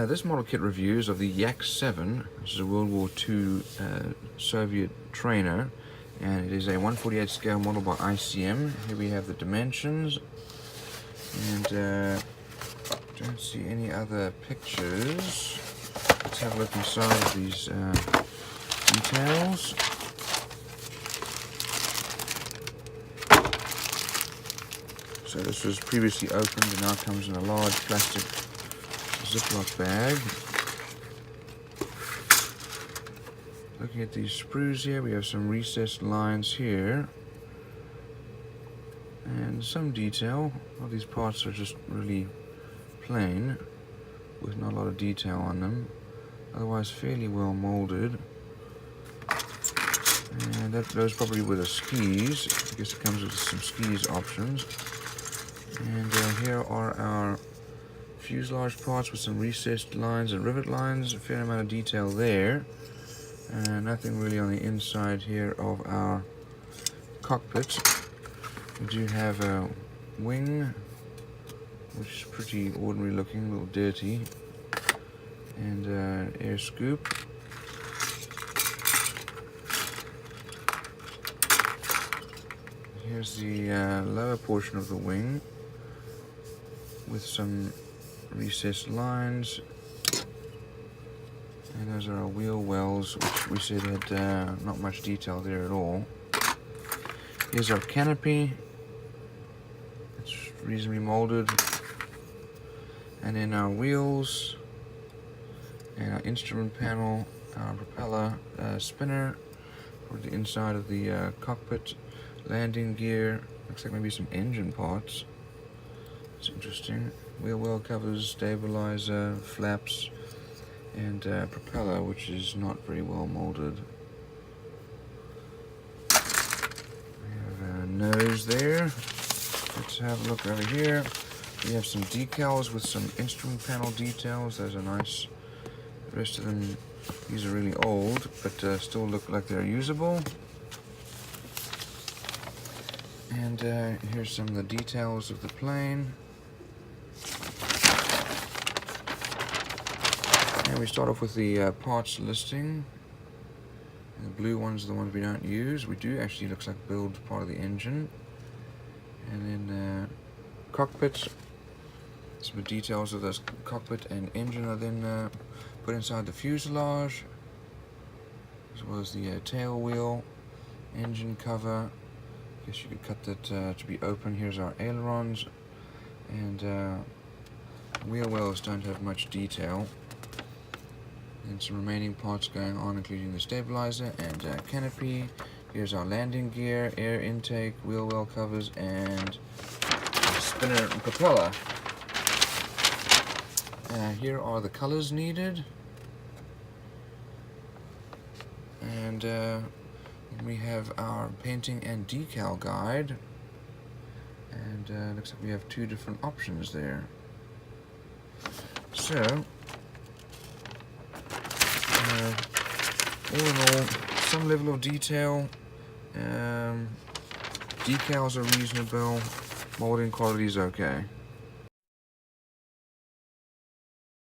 This model kit reviews of the Yak-7. This is a World War II Soviet trainer, and it is a 1/48 scale model by ICM. Here we have the dimensions, and don't see any other pictures. Let's have a look inside of these details. So this was previously opened and now comes in a large plastic Ziploc bag. Looking at these sprues here, we have some recessed lines here and some detail. All these parts are just really plain with not a lot of detail on them, otherwise fairly well molded. And that goes probably with the skis. I guess it comes with some skis options. And here are our fuselage parts with some recessed lines and rivet lines. A fair amount of detail there. Nothing really on the inside here of our cockpit. We do have a wing, which is pretty ordinary looking, a little dirty, and an air scoop. Here's the lower portion of the wing with some recessed lines, and those are our wheel wells, which we said had not much detail there at all. Here's our canopy. It's reasonably molded, and then our wheels and our instrument panel, our propeller spinner for the inside of the cockpit, landing gear, looks like maybe some engine parts. It's interesting. Wheel well covers, stabilizer, flaps, and propeller, which is not very well molded. We have a nose there. Let's have a look over here. We have some decals with some instrument panel details. Those are nice. The rest of them, these are really old, but still look like they're usable. And here's some of the details of the plane. And we start off with the parts listing. And the blue ones are the ones we don't use. We do actually, looks like, build part of the engine. And then cockpit. Some details of this cockpit and engine are then put inside the fuselage, as well as the tail wheel, engine cover. I guess you could cut that to be open. Here's our ailerons, and wheel wells don't have much detail. And some remaining parts going on, including the stabilizer and canopy. Here's our landing gear, air intake, wheel well covers, and spinner and propeller. Here are the colors needed, and we have our painting and decal guide, and looks like we have two different options there. So all in all, some level of detail. Decals are reasonable, molding quality is okay.